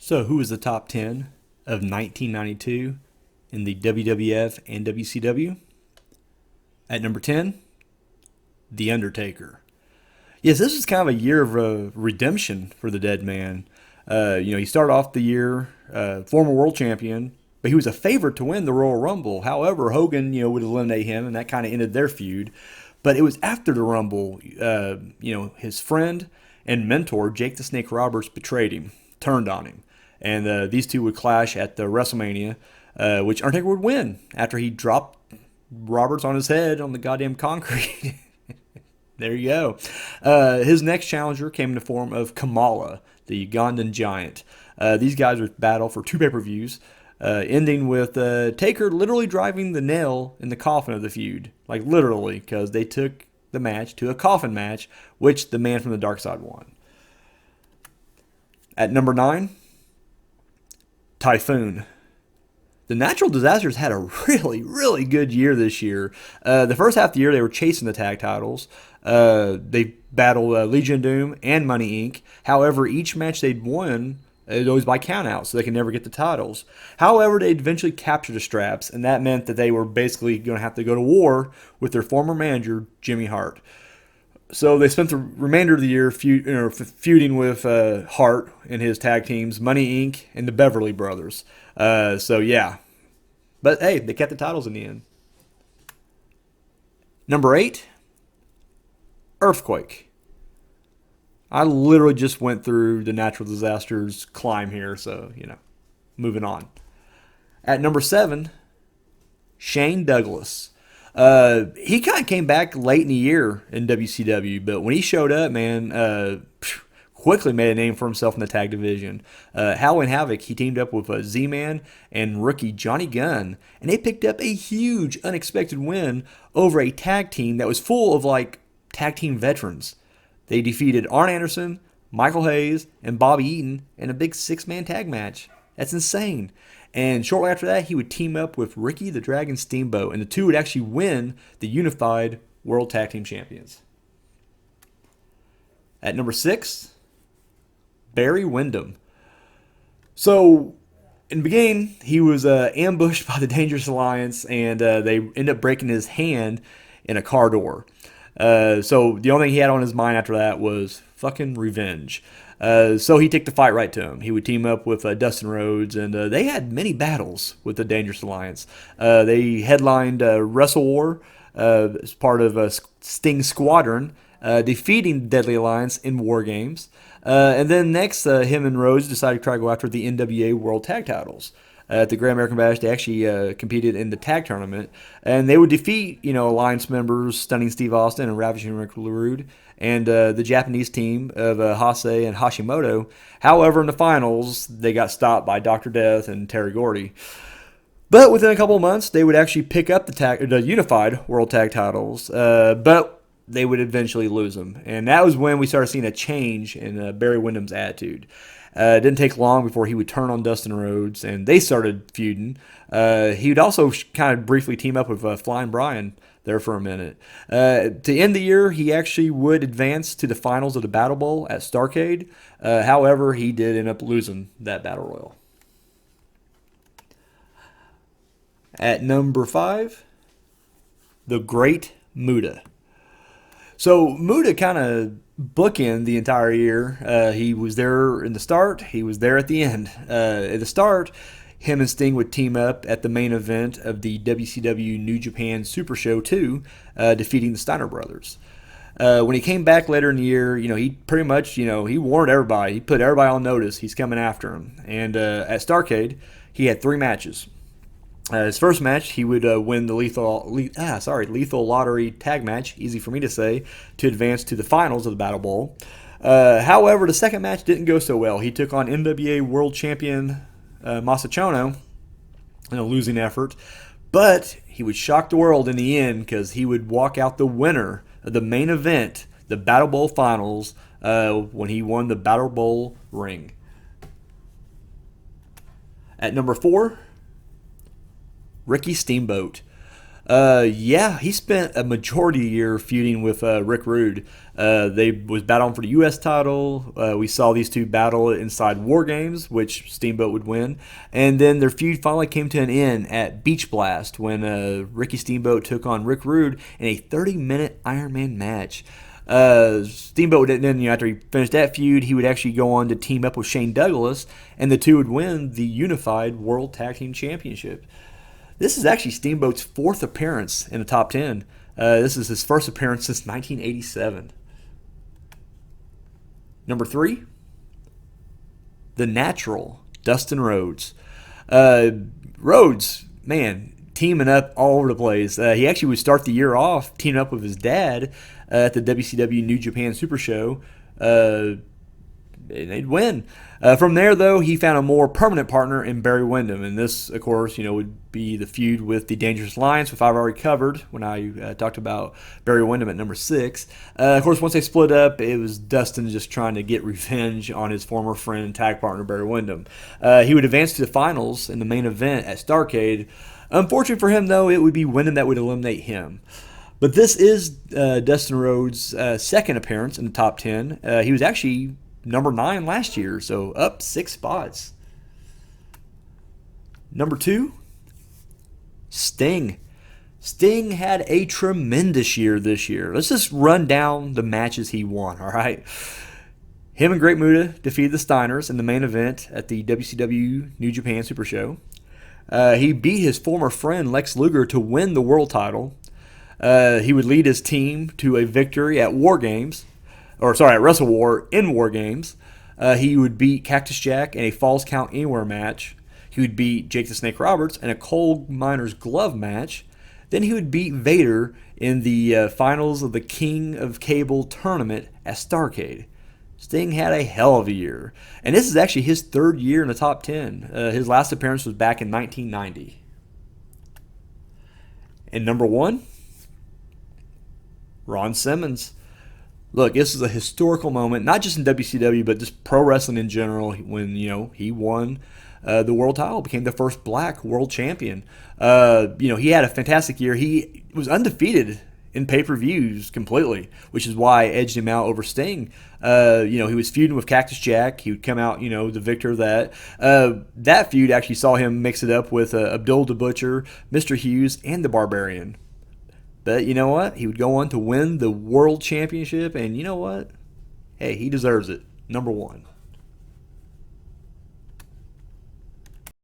So, who was the top 10 of 1992 in the WWF and WCW? At number 10, The Undertaker. Yes, this was kind of a year of redemption for the dead man. He started off the year former world champion, but he was a favorite to win the Royal Rumble. However, Hogan, would eliminate him, and that kind of ended their feud. But it was after the Rumble, his friend and mentor Jake the Snake Roberts betrayed him, turned on him, and these two would clash at the WrestleMania, which Undertaker would win after he dropped Roberts on his head on the goddamn concrete. There you go. His next challenger came in the form of Kamala, the Ugandan giant. These guys would battle for two pay-per-views, ending with Taker literally driving the nail in the coffin of the feud. Like literally, because they took the match to a coffin match, which the man from the dark side won. At number 9, Typhoon. The Natural Disasters had a really, really good year this year. The first half of the year, they were chasing the tag titles. They battled Legion of Doom and Money Inc. However, each match they'd won, it was always by countout, so they could never get the titles. However, they'd eventually capture the straps, and that meant that they were basically going to have to go to war with their former manager, Jimmy Hart. So they spent the remainder of the year feuding with Hart and his tag teams, Money Inc. and the Beverly Brothers. Yeah. But hey, they kept the titles in the end. Number 8, Earthquake. I literally just went through the natural disasters climb here, so, moving on. At number 7, Shane Douglas. He kind of came back late in the year in WCW, but when he showed up, man, quickly made a name for himself in the tag division. Halloween Havoc, he teamed up with Z-Man and rookie Johnny Gunn, and they picked up a huge, unexpected win over a tag team that was full of, tag team veterans. They defeated Arn Anderson, Michael Hayes, and Bobby Eaton in a big 6-man tag match. That's insane. And shortly after that, he would team up with Ricky the Dragon Steamboat, and the two would actually win the Unified World Tag Team Champions. At number 6, Barry Windham. So, in the beginning, he was ambushed by the Dangerous Alliance, and they ended up breaking his hand in a car door. So the only thing he had on his mind after that was fucking revenge. So he took the fight right to him. He would team up with Dustin Rhodes, and they had many battles with the Dangerous Alliance. They headlined Wrestle War as part of Sting's Squadron, defeating the Deadly Alliance in War Games. And then next, him and Rhodes decided to try to go after the NWA World Tag Titles. At the Great American Bash, they actually competed in the tag tournament, and they would defeat, Alliance members Stunning Steve Austin and Ravishing Rick Rude, and the Japanese team of Hase and Hashimoto. However, in the finals, they got stopped by Dr. Death and Terry Gordy. But within a couple of months, they would actually pick up the Unified World Tag Titles, but they would eventually lose them. And that was when we started seeing a change in Barry Windham's attitude. It didn't take long before he would turn on Dustin Rhodes, and they started feuding. He would also kind of briefly team up with Flying Brian there for a minute. To end the year, he actually would advance to the finals of the Battle Bowl at Starrcade. However, he did end up losing that Battle Royal. At number 5, the Great Muta. So Muta kind of bookend the entire year. He was there in the start. He was there at the end. At the start, him and Sting would team up at the main event of the WCW New Japan Super Show 2, defeating the Steiner Brothers. When he came back later in the year, he pretty much, he warned everybody. He put everybody on notice. He's coming after him. And at Starrcade, he had 3 matches. His first match, he would win the Lethal Lottery tag match, easy for me to say, to advance to the finals of the Battle Bowl. However, the second match didn't go so well. He took on NWA World Champion Masachono in a losing effort, but he would shock the world in the end because he would walk out the winner of the main event, the Battle Bowl Finals, when he won the Battle Bowl ring. At number 4, Ricky Steamboat. Yeah, he spent a majority of the year feuding with Rick Rude. They was battling for the U.S. title. We saw these two battle inside War Games, which Steamboat would win, and then their feud finally came to an end at Beach Blast when Ricky Steamboat took on Rick Rude in a 30-minute Iron Man match. Steamboat then, after he finished that feud, he would actually go on to team up with Shane Douglas, and the two would win the Unified World Tag Team Championship. This is actually Steamboat's fourth appearance in the top 10. This is his first appearance since 1987. Number 3, The Natural, Dustin Rhodes. Rhodes, man, teaming up all over the place. He actually would start the year off teaming up with his dad at the WCW New Japan Super Show. They'd win. From there, though, he found a more permanent partner in Barry Windham, and this, of course, would be the feud with the Dangerous Alliance, which I've already covered when I talked about Barry Windham at number 6. Of course, once they split up, it was Dustin just trying to get revenge on his former friend and tag partner Barry Windham. He would advance to the finals in the main event at Starrcade. Unfortunately for him, though, it would be Windham that would eliminate him. But this is Dustin Rhodes' second appearance in the top 10. He was actually number 9 last year, so up 6 spots. Number 2, Sting. Sting had a tremendous year this year. Let's just run down the matches he won, all right? Him and Great Muta defeated the Steiners in the main event at the WCW New Japan Super Show. He beat his former friend Lex Luger to win the world title. He would lead his team to a victory at at Wrestle War in War Games. He would beat Cactus Jack in a Falls Count Anywhere match. He would beat Jake the Snake Roberts in a Coal Miner's Glove match. Then he would beat Vader in the finals of the King of Cable tournament at Starrcade. Sting had a hell of a year. And this is actually his third year in the top 10. His last appearance was back in 1990. And number 1, Ron Simmons. Look, this is a historical moment, not just in WCW, but just pro wrestling in general, when, he won the world title, became the first black world champion. He had a fantastic year. He was undefeated in pay-per-views completely, which is why I edged him out over Sting. He was feuding with Cactus Jack. He would come out, the victor of that. That feud actually saw him mix it up with Abdul the Butcher, Mr. Hughes, and the Barbarian. But you know what? He would go on to win the world championship, and you know what? Hey, he deserves it. Number 1.